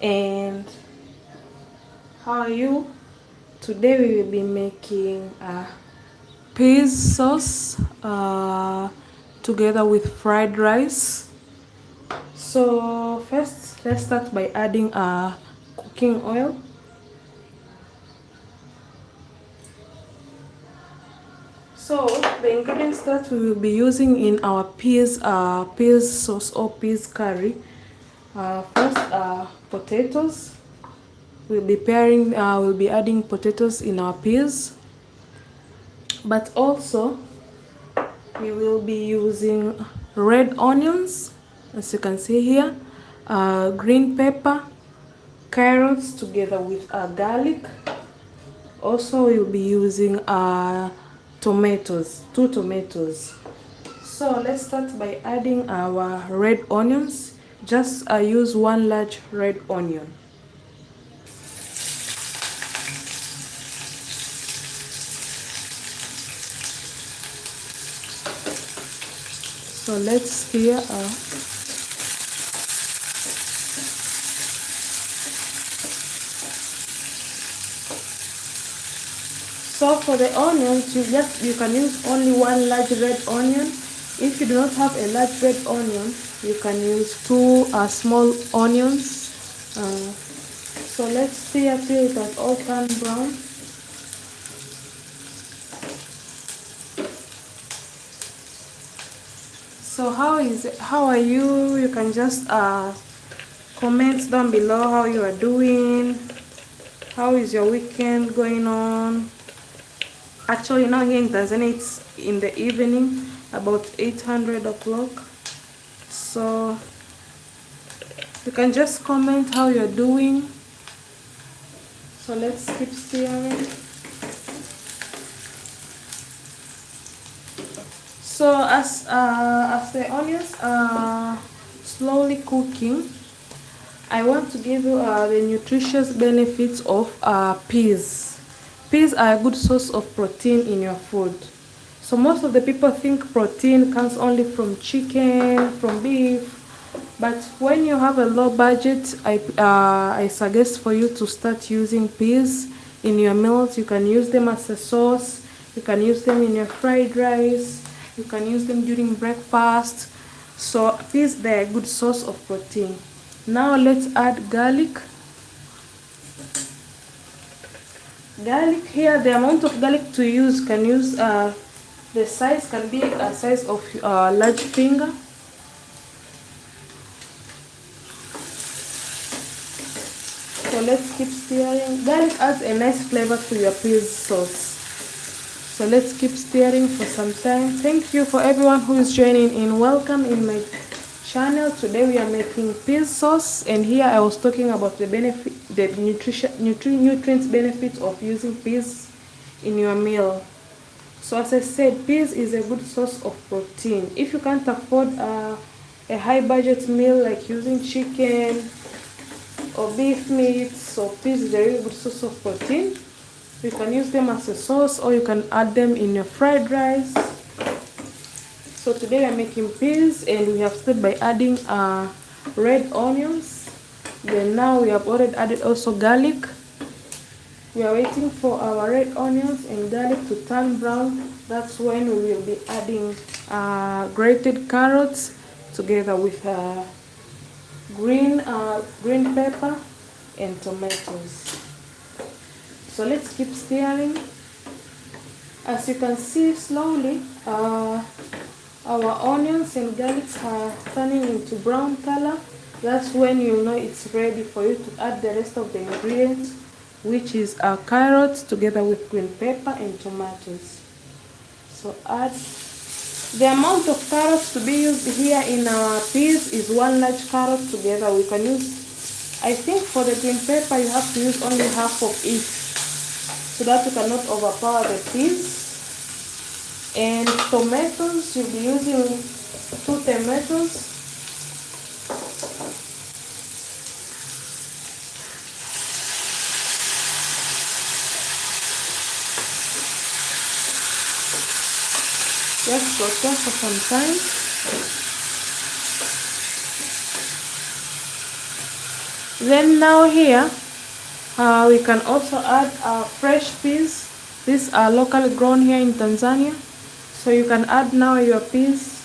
And how are you? Today we will be making a peas sauce together with fried rice. So first let's start by adding cooking oil. So the ingredients that we will be using in our peas sauce or peas curry. First, potatoes. We'll be adding potatoes in our peas, but also we will be using red onions, as you can see here, green pepper, carrots together with garlic. Also, we'll be using tomatoes, 2 tomatoes. So let's start by adding our red onions. Just use 1 large red onion. So let's stir. So for the onions, you can use only 1 large red onion. If you do not have a large red onion, you can use 2 small onions. So let's stir till it has all turned brown. So how are you? You can just comment down below how you are doing. How is your weekend going on? Actually, now here in Tanzania it's in the evening, about 800 o'clock. So you can just comment how you're doing. So let's keep stirring. So as the onions are slowly cooking, I want to give you the nutritious benefits of peas. Peas are a good source of protein in your food. So most of the people think protein comes only from chicken, from beef, but when you have a low budget, I suggest for you to start using peas in your meals. You can use them as a sauce, you can use them in your fried rice, you can use them during breakfast. So peas, they're a good source of protein. Now let's add garlic. Garlic here, the amount of garlic to use can use the size can be a size of large finger. So let's keep stirring. Garlic adds a nice flavor to your peas sauce. So let's keep stirring for some time. Thank you for everyone who is joining in. Welcome in my channel. Today we are making peas sauce, and here I was talking about the benefit, the nutrients benefits of using peas in your meal. So as I said, peas is a good source of protein. If you can't afford a high budget meal like using chicken or beef meat, so peas is a really good source of protein. You can use them as a sauce, or you can add them in your fried rice. So today we are making peas, and we have started by adding red onions. Then now we have already added also garlic. We are waiting for our red onions and garlic to turn brown. That's when we will be adding grated carrots together with green pepper and tomatoes. So let's keep stirring. As you can see, slowly our onions and garlic are turning into brown color. That's when you know it's ready for you to add the rest of the ingredients, which is our carrots together with green pepper and tomatoes. So add the amount of carrots to be used here in our peas is 1 large carrot together. We can use, I think for the green pepper you have to use only half of each, so that you cannot overpower the peas. And tomatoes, you'll be using 2 tomatoes. Just saute for some time. Then now here we can also add fresh peas. These are locally grown here in Tanzania, so you can add now your peas.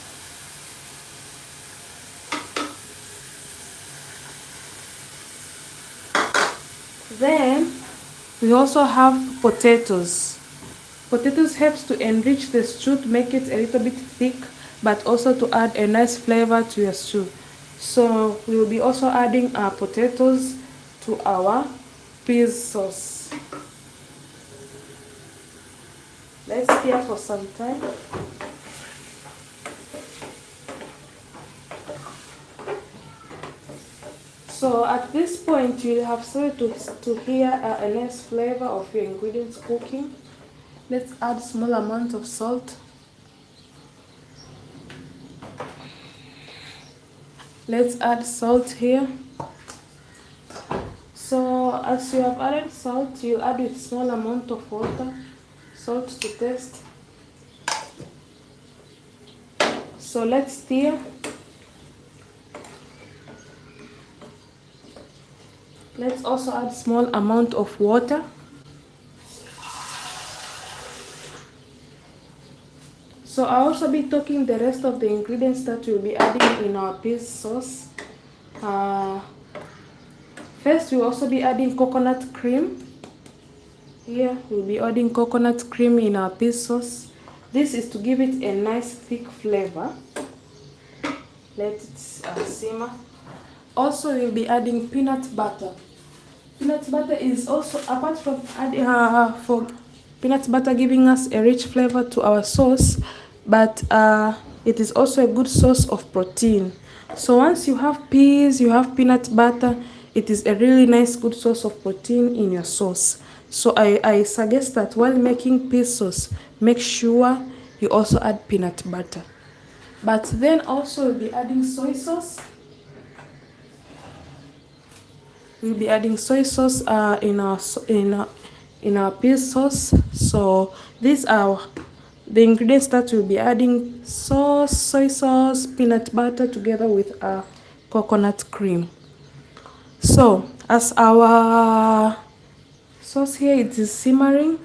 Then we also have potatoes. Potatoes helps to enrich the stew, to make it a little bit thick, but also to add a nice flavor to your stew. So we will be also adding our potatoes to our peas sauce. Let's stir for some time. So at this point you have started to hear a nice flavor of your ingredients cooking. Let's add small amount of salt. Let's add salt here. So as you have added salt, you add with small amount of water, salt to taste. So let's stir. Let's also add small amount of water. So I'll also be talking the rest of the ingredients that we'll be adding in our peas sauce. First, we'll also be adding coconut cream. Here, we'll be adding coconut cream in our peas sauce. This is to give it a nice thick flavor. Let it simmer. Also, we'll be adding peanut butter. Peanut butter is also, apart from adding for peanut butter giving us a rich flavor to our sauce, but it is also a good source of protein. So once you have peas, you have peanut butter, it is a really nice good source of protein in your sauce. So I suggest that while making peas sauce, make sure you also add peanut butter. But then also we'll be adding soy sauce. We'll be adding soy sauce in our peas sauce. So these are the ingredients that we'll be adding: sauce, soy sauce, peanut butter together with coconut cream. So as our sauce here it is simmering,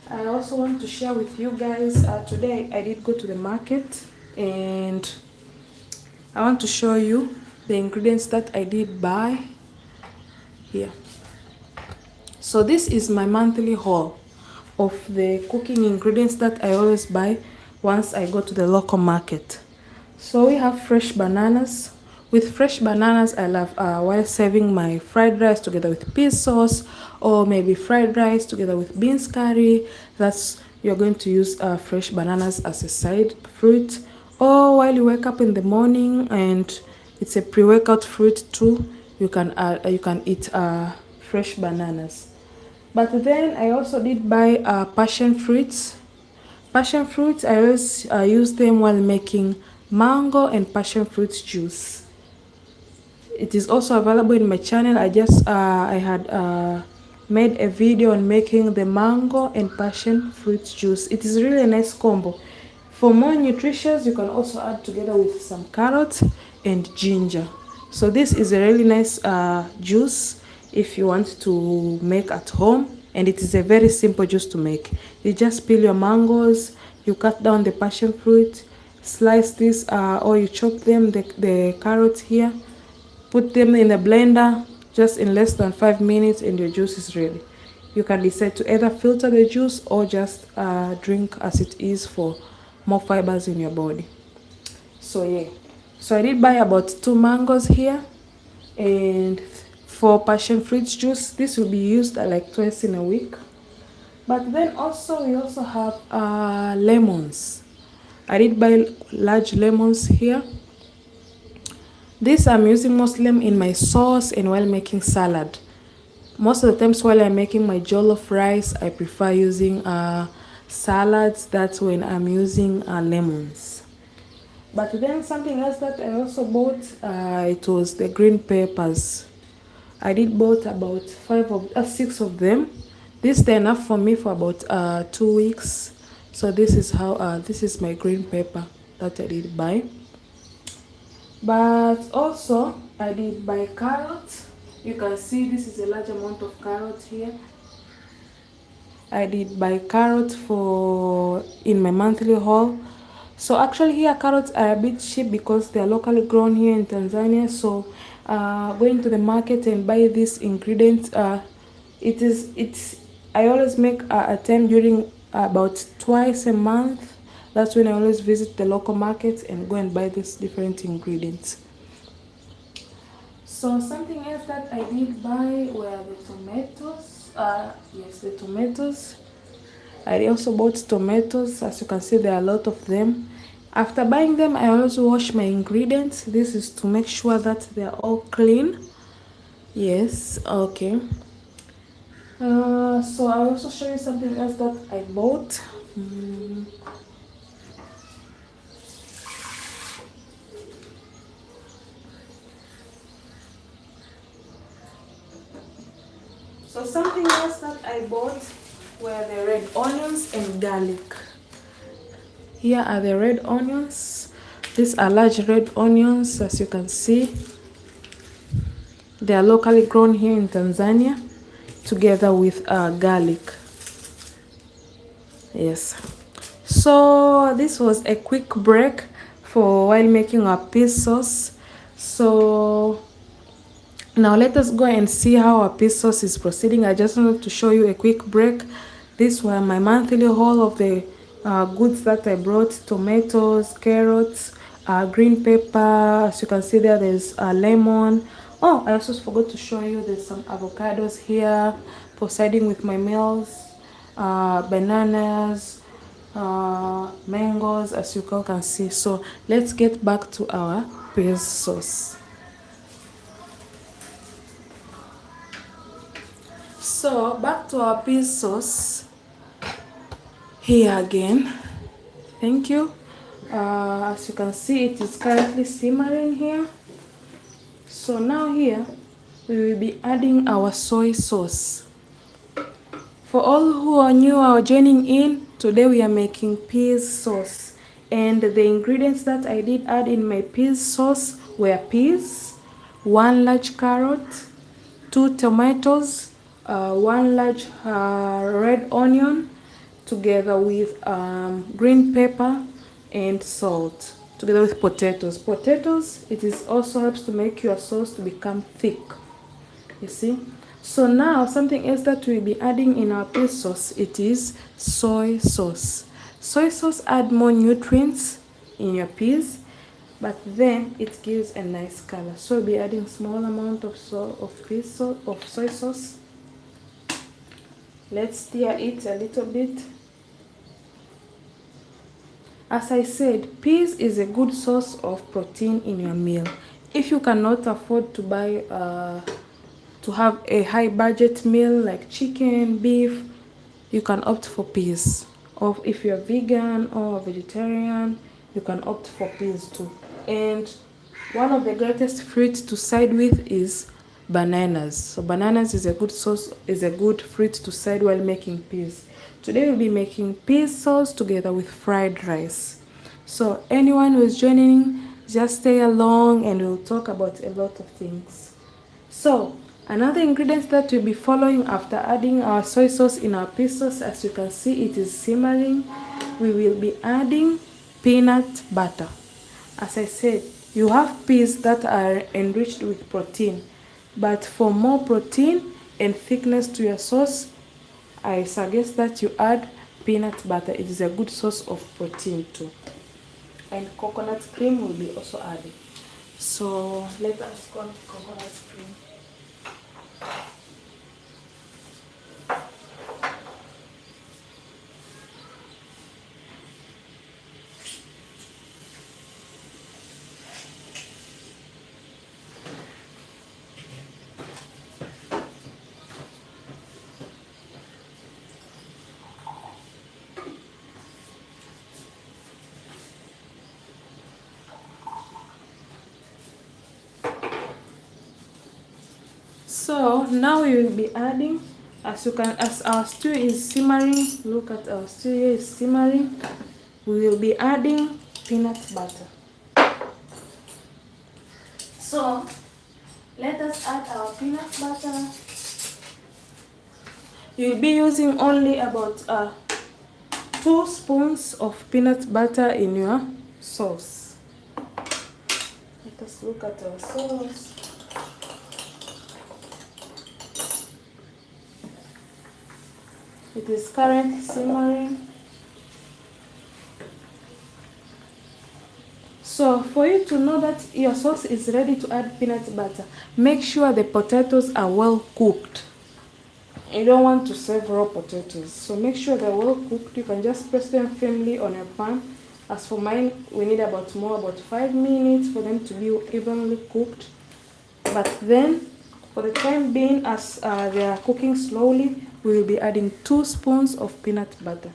I also want to share with you guys, today I did go to the market and I want to show you the ingredients that I did buy here. So this is my monthly haul of the cooking ingredients that I always buy once I go to the local market. So we have fresh bananas. With fresh bananas, I love while serving my fried rice together with peas sauce, or maybe fried rice together with beans curry. That's, you're going to use fresh bananas as a side fruit, or while you wake up in the morning and it's a pre-workout fruit too, you can eat fresh bananas. But then I also did buy passion fruits. Passion fruits, I always use them while making mango and passion fruit juice. It is also available in my channel. I had made a video on making the mango and passion fruit juice. It is really a nice combo. For more nutritious, you can also add together with some carrots and ginger. So this is a really nice juice if you want to make at home, and it is a very simple juice to make. You just peel your mangoes, you cut down the passion fruit, slice this or you chop them, the carrots here, put them in a blender just in less than 5 minutes and your juice is ready. You can decide to either filter the juice or just drink as it is for more fibers in your body. So yeah, so I did buy about 2 mangoes here, and for passion fruit juice, this will be used like twice in a week. But then also we also have lemons. I did buy large lemons here. This I'm using mostly in my sauce and while making salad. Most of the times while I'm making my jollof rice, I prefer using salads. That's when I'm using lemons. But then something else that I also bought, it was the green peppers. I did bought about 6 of them. This is enough for me for about 2 weeks. So this is how this is my green pepper that I did buy. But also I did buy carrots. You can see this is a large amount of carrot here. I did buy carrots for in my monthly haul. So actually here carrots are a bit cheap because they are locally grown here in Tanzania. So going to the market and buy these ingredients, it's I always make a attempt during about twice a month. That's when I always visit the local markets and go and buy these different ingredients. So something else that I did buy were the tomatoes. Yes, the tomatoes. I also bought tomatoes. As you can see, there are a lot of them. After buying them, I also wash my ingredients. This is to make sure that they are all clean. Yes, okay. So I'll also show you something else that I bought. So something else that I bought were the red onions and garlic. Here are the red onions. These are large red onions, as you can see. They are locally grown here in Tanzania, together with garlic. Yes. So this was a quick break for while making our peas sauce. So now let us go and see how our peas sauce is proceeding. I just wanted to show you a quick break. These were my monthly haul of the goods that I brought: tomatoes, carrots, green pepper. As you can see there's lemon. Oh, I also forgot to show you there's some avocados here proceeding with my meals, bananas, mangoes, as you all can see. So let's get back to our peas sauce. So back to our peas sauce here again. Thank you. As you can see, it is currently simmering here. So now here we will be adding our soy sauce. For all who are new or joining in, today we are making peas sauce, and the ingredients that I did add in my peas sauce were peas, 1 large carrot, 2 tomatoes, 1 large red onion, together with green pepper and salt, together with potatoes. It is also helps to make your sauce to become thick. You see. So now something else that we'll be adding in our peas sauce, it is soy sauce. Soy sauce add more nutrients in your peas, but then it gives a nice color. So we'll be adding small amount of soy sauce. Let's stir it a little bit. As I said, peas is a good source of protein in your meal. If you cannot afford to buy to have a high budget meal like chicken, beef, you can opt for peas. Or if you're vegan or vegetarian, you can opt for peas too. And one of the greatest fruits to side with is bananas. So bananas is a good fruit to side while making peas. Today we'll be making peas sauce together with fried rice. So anyone who is joining, just stay along and we'll talk about a lot of things. So another ingredient that we'll be following after adding our soy sauce in our peas sauce, as you can see it is simmering, we will be adding peanut butter. As I said, you have peas that are enriched with protein, but for more protein and thickness to your sauce, I suggest that you add peanut butter. It is a good source of protein too. And coconut cream will be also added. So let us go to coconut cream. So now we will be adding, as our stew is simmering, look at our stew here is simmering, we will be adding peanut butter. So Let us add our peanut butter. You'll be using only about 2 spoons of peanut butter in your sauce. Let us look at our sauce. It is currently simmering. So for you to know that your sauce is ready to add peanut butter, make sure the potatoes are well cooked. You don't want to serve raw potatoes, so make sure they're well cooked. You can just press them firmly on your pan. As for mine, we need about 5 minutes for them to be evenly cooked. But then, for the time being, as they are cooking slowly, we will be adding 2 spoons of peanut butter.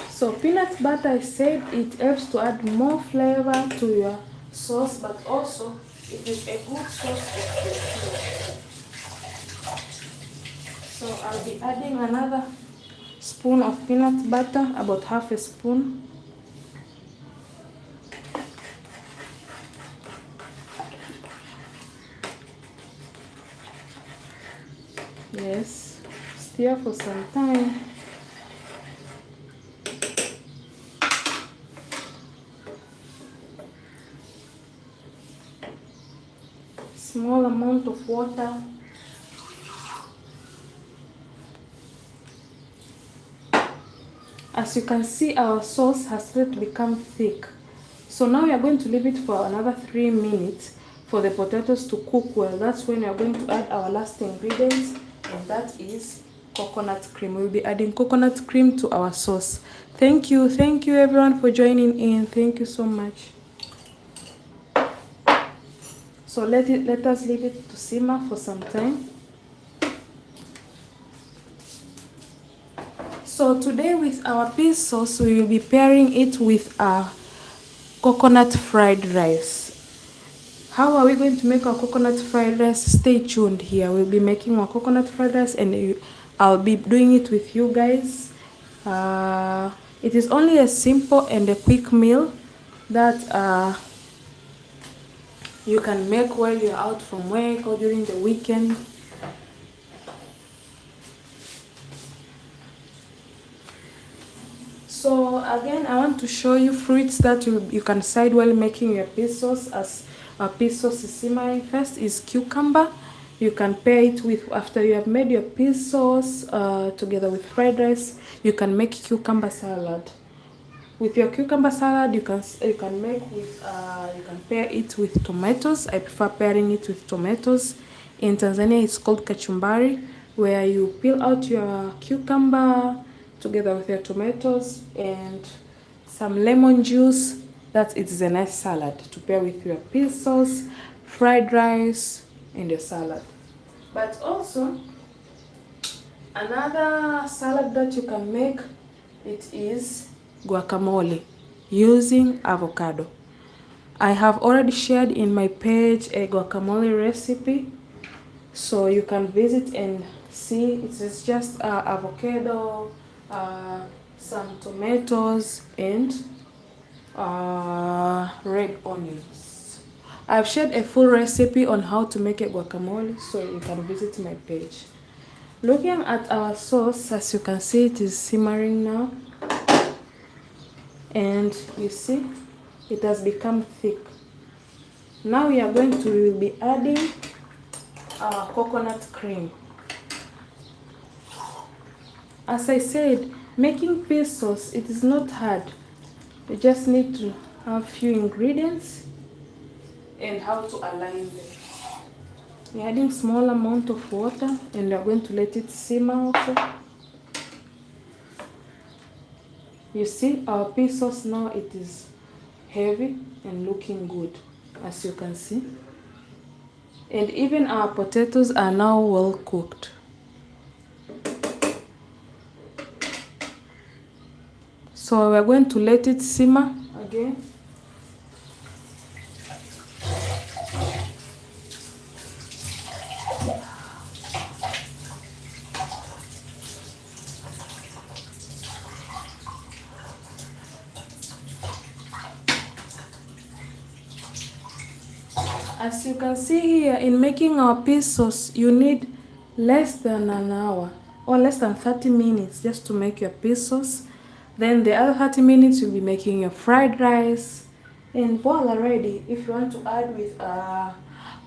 So peanut butter, I said, it helps to add more flavor to your sauce, but also it is a good source of protein. So I'll be adding another spoon of peanut butter, about half a spoon. Yes, stir for some time. Small amount of water. As you can see, our sauce has started to become thick. So now we are going to leave it for another 3 minutes for the potatoes to cook well. That's when we are going to add our last ingredients, and that is coconut cream. We'll be adding coconut cream to our sauce. Thank you everyone for joining in. Thank you so much. So let us leave it to simmer for some time. So today with our peas sauce, we will be pairing it with our coconut fried rice. How are we going to make our coconut fried rice? Stay tuned here. We'll be making our coconut fried rice, and I'll be doing it with you guys. It is only a simple and a quick meal that you can make while you're out from work or during the weekend. So again, I want to show you fruits that you can side while making your peas sauce. As our peas sauce is simmering, first is cucumber. You can pair it with, after you have made your peas sauce together with fried rice, you can make cucumber salad. With your cucumber salad, you can pair it with tomatoes. I prefer pairing it with tomatoes. In Tanzania, it's called kachumbari, where you peel out your cucumber together with your tomatoes and some lemon juice. That is a nice salad to pair with your peas sauce, fried rice, and your salad. But also, another salad that you can make, it is guacamole using avocado. I have already shared in my page a guacamole recipe, so you can visit and see. It is just avocado, some tomatoes, and red onions. I've shared a full recipe on how to make a guacamole, so you can visit my page. Looking at our sauce, as you can see, it is simmering now. And you see, it has become thick. Now we will be adding our coconut cream. As I said, making peas sauce, it is not hard. You just need to have few ingredients and how to align them. We're adding small amount of water, and we're going to let it simmer also. You see, our peas sauce now, it is heavy and looking good, as you can see. And even our potatoes are now well cooked. So we're going to let it simmer again. As you can see here, in making our peas sauce, you need less than an hour or less than 30 minutes just to make your peas sauce. Then the other 30 minutes you'll be making your fried rice. And voila, ready. If you want to add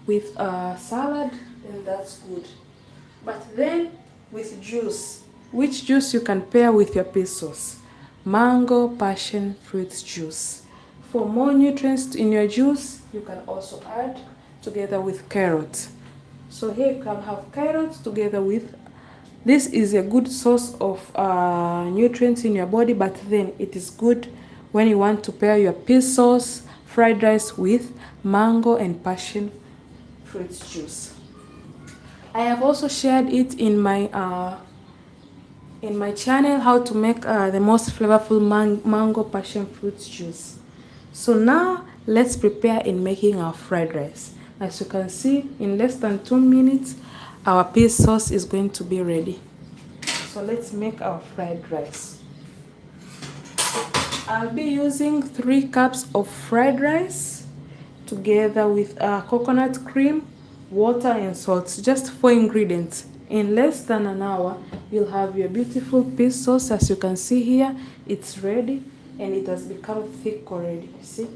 with salad, then that's good. But then with juice, which juice you can pair with your peas sauce? Mango passion fruit juice. For more nutrients in your juice, you can also add together with carrots. So here you can have carrots together with, this is a good source of nutrients in your body, but then it is good when you want to pair your peas sauce, fried rice with mango and passion fruit juice. I have also shared it in my channel how to make the most flavorful mango passion fruit juice. So now let's prepare in making our fried rice. As you can see, in less than 2 minutes our peas sauce is going to be ready. So let's make our fried rice. I'll be using 3 cups of fried rice together with coconut cream, water and salt, just 4 ingredients. In less than an hour you'll have your beautiful peas sauce. As you can see here, it's ready and it has become thick already. You see,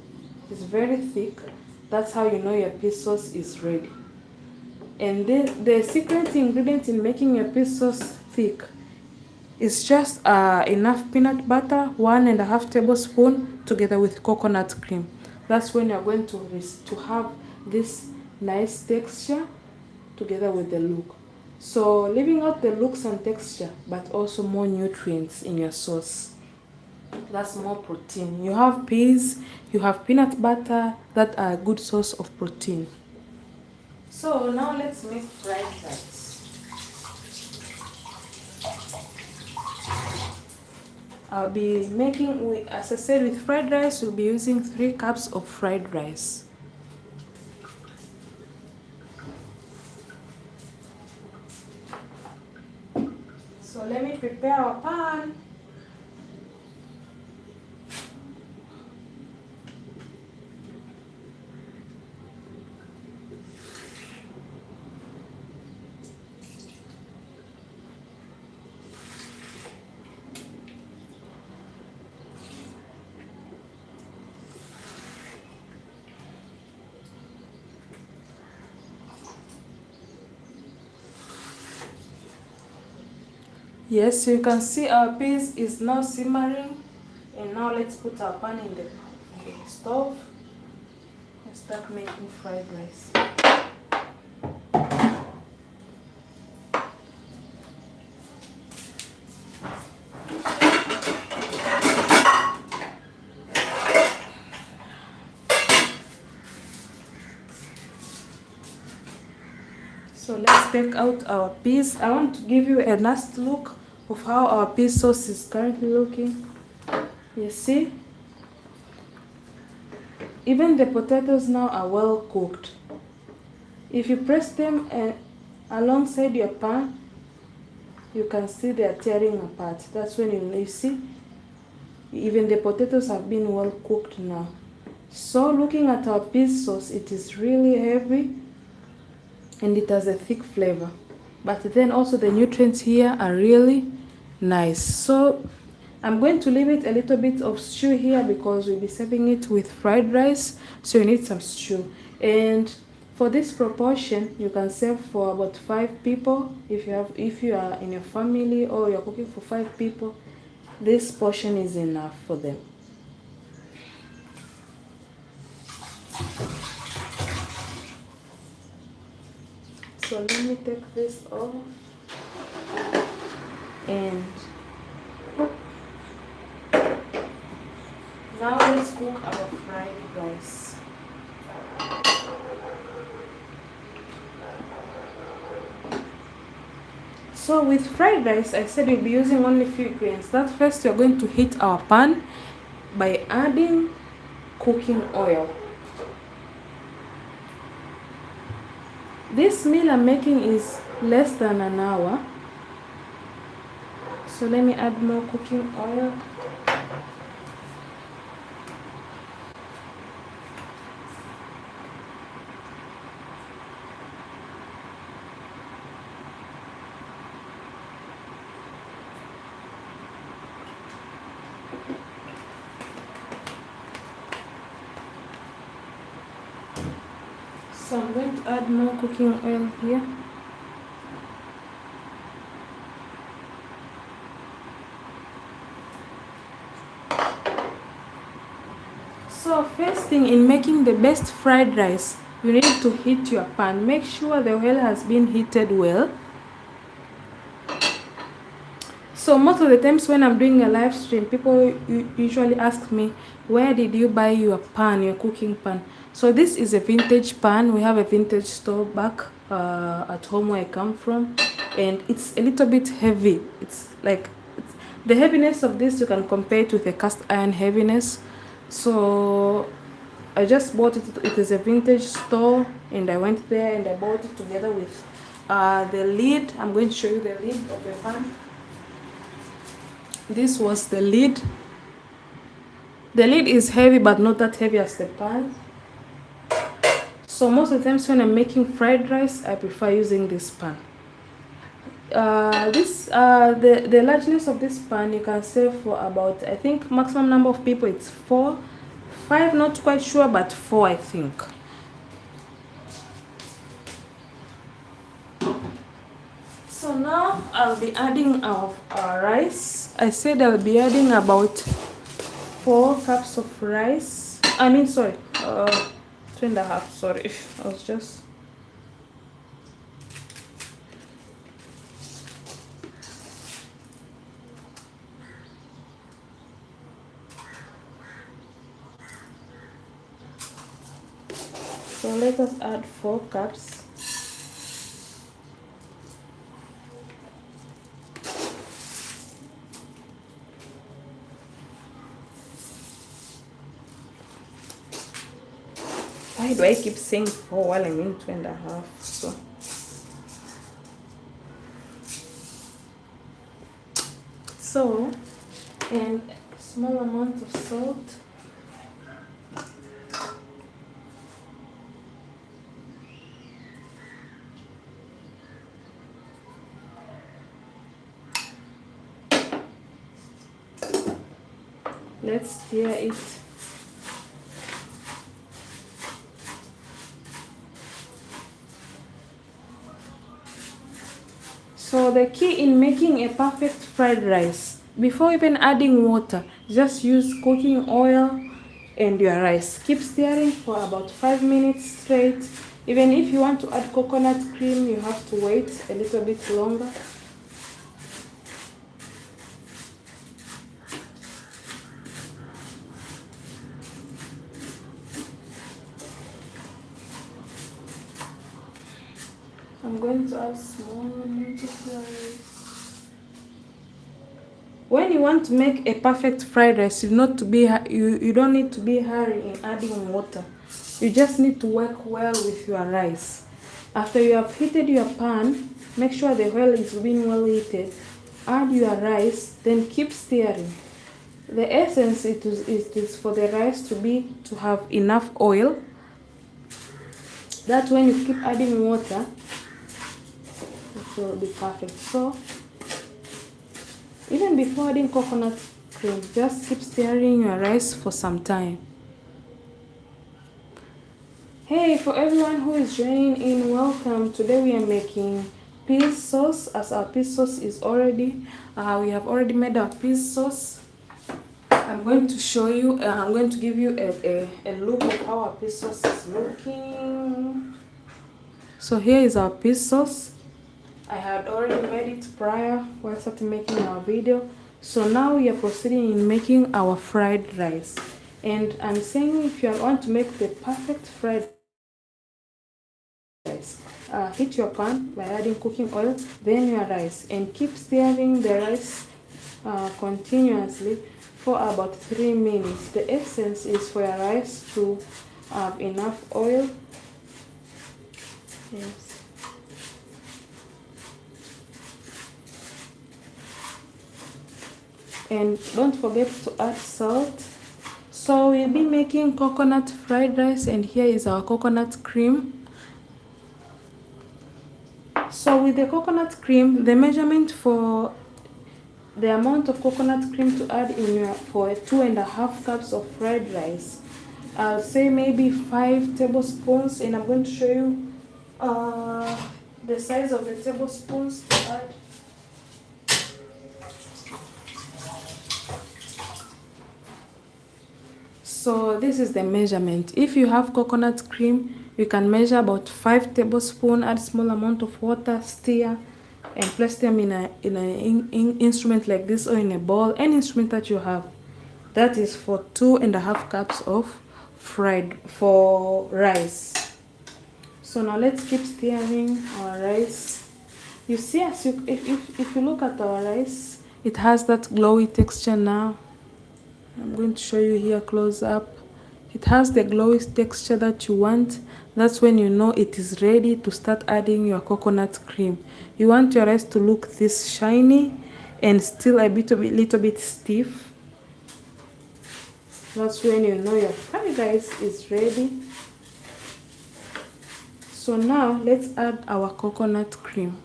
it's very thick. That's how you know your peas sauce is ready. And the secret ingredient in making your peas sauce thick is just enough peanut butter, 1.5 tablespoons together with coconut cream. That's when you're going to have this nice texture together with the look. So leaving out the looks and texture, but also more nutrients in your sauce. That's more protein. You have peas, you have peanut butter, that are a good source of protein. So now let's make fried rice. I'll be making, as I said, with fried rice, we'll be using 3 cups of fried rice. So let me prepare our pan. Yes, you can see our peas is now simmering, and now let's put our pan in the stove and start making fried rice. So let's take out our peas. I want to give you a last look of how our peas sauce is currently looking. You see, even the potatoes now are well cooked. If you press them alongside your pan, you can see they are tearing apart. That's when you see even the potatoes have been well cooked now. So looking at our peas sauce, it is really heavy and it has a thick flavor, but then also the nutrients here are really nice. So I'm going to leave it a little bit of stew here because we'll be serving it with fried rice, so you need some stew. And for this proportion, you can serve for about 5 people. If you are in your family or you're cooking for 5 people, this portion is enough for them. So let me take this off and now let's cook our fried rice. So with fried rice, I said we'll be using only few ingredients. That first, you're going to heat our pan by adding cooking oil. This meal I'm making is less than an hour. So let me add more cooking oil. So I'm going to add more cooking oil here. So first thing, in making the best fried rice, you need to heat your pan. Make sure the oil has been heated well. So most of the times when I'm doing a live stream, people usually ask me, where did you buy your pan, your cooking pan? So this is a vintage pan. We have a vintage store back at home where I come from, and it's a little bit heavy. It's like the heaviness of this you can compare it with a cast iron heaviness. So I just bought it. It is a vintage store, and I went there and I bought it together with the lid. I'm going to show you the lid of the pan. This was the lid. The lid is heavy, but not that heavy as the pan. So most of the times when I'm making fried rice, I prefer using this pan. The largeness of this pan, you can serve for about, I think maximum number of people it's 4, 5, not quite sure, but 4 I think. So now I'll be adding our rice. I said I'll be adding about 4 cups of rice. I mean, sorry, 2.5. Sorry, I was just. So let us add 4 cups. Why do I keep saying 4 while I mean 2.5? So, and a small amount of salt. Let's stir it. So the key in making a perfect fried rice, before even adding water, just use cooking oil and your rice. Keep stirring for about 5 minutes straight. Even if you want to add coconut cream, you have to wait a little bit longer. I'm going to add small amount of rice. When you want to make a perfect fried rice, you don't need to be hurry in adding water. You just need to work well with your rice. After you have heated your pan, make sure the oil is being well heated. Add your rice, then keep stirring. The essence is for the rice to have enough oil. That when you keep adding water, it will be perfect. So even before adding coconut cream, just keep stirring your rice for some time. Hey, for everyone who is joining in, welcome. Today we are making peas sauce. As our peas sauce is already, we have already made our peas sauce. I'm going to show you, I'm going to give you a look of how our peas sauce is looking. So here is our peas sauce. I had already made it prior while starting making our video. So now we are proceeding in making our fried rice. And I'm saying if you want to make the perfect fried rice, heat your pan by adding cooking oil, then your rice, and keep stirring the rice continuously for about 3 minutes. The essence is for your rice to have enough oil. Yes. And don't forget to add salt. So we'll be making coconut fried rice, and here is our coconut cream. So with the coconut cream, the measurement for the amount of coconut cream to add in your for 2.5 cups of fried rice, I'll say maybe 5 tablespoons, and I'm going to show you the size of the tablespoons to add. So this is the measurement. If you have coconut cream, you can measure about 5 tablespoons, add small amount of water, stir, and place them in an instrument like this, or in a bowl, any instrument that you have. That is for 2.5 cups of rice. So now let's keep stirring our rice. You see, if you look at our rice, it has that glowy texture now. I'm going to show you here close up. It has the glowy texture that you want. That's when you know it is ready to start adding your coconut cream. You want your rice to look this shiny and still a little bit stiff. That's when you know your fried rice is ready. So now let's add our coconut cream.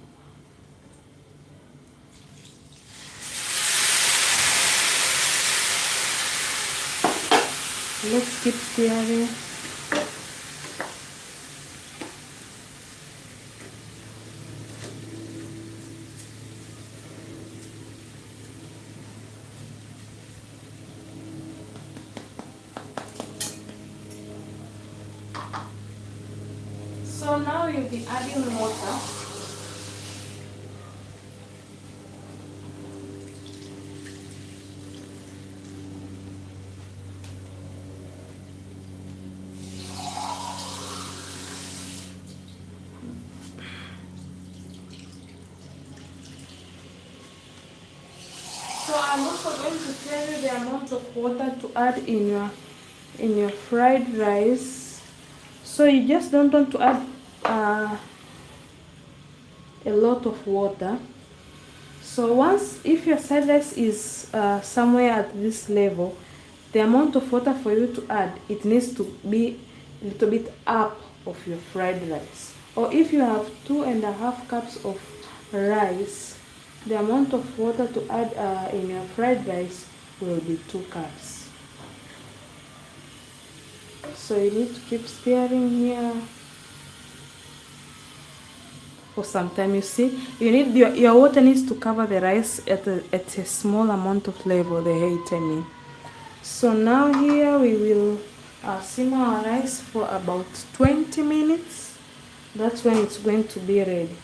Let's keep stirring. So now you'll be adding water. So I'm also going to tell you the amount of water to add in your fried rice. So you just don't want to add a lot of water. So if your fried rice is somewhere at this level, the amount of water for you to add, it needs to be a little bit up of your fried rice. Or if you have 2.5 cups of rice, the amount of water to add in your fried rice will be 2 cups. So you need to keep stirring here for some time. You see, you need your water needs to cover the rice at a small amount of level, the height I mean. So now here we will simmer our rice for about 20 minutes. That's when it's going to be ready.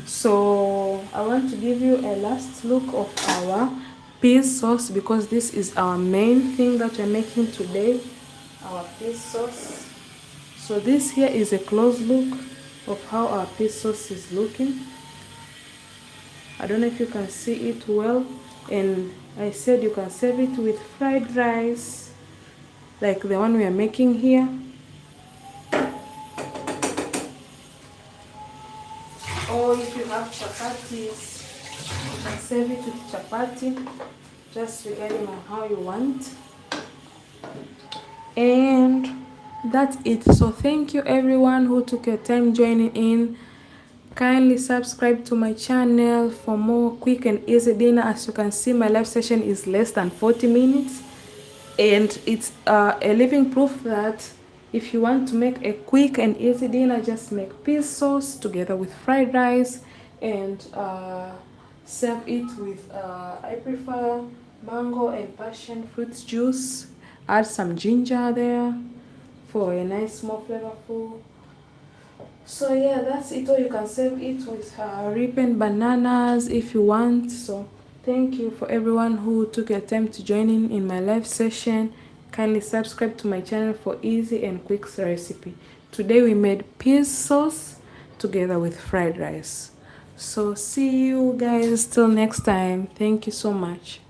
So I want to give you a last look of our peas sauce, because this is our main thing that we're making today, our peas sauce. So this here is a close look of how our peas sauce is looking. I don't know if you can see it well, and I said you can serve it with fried rice like the one we are making here, or if you have chapatis, you can serve it with chapati, just regarding on how you want. And that's it. So thank you everyone who took your time joining in. Kindly subscribe to my channel for more quick and easy dinner. As you can see, my live session is less than 40 minutes, and it's a living proof that if you want to make a quick and easy dinner, just make peas sauce together with fried rice and serve it with I prefer mango and passion fruit juice. Add some ginger there for a nice, more flavorful. So yeah, that's it. Or you can serve it with ripened bananas if you want. So thank you for everyone who took your time to join in my live session. Kindly subscribe to my channel for easy and quick recipe. Today we made peas sauce together with fried rice. So see you guys till next time. Thank you so much.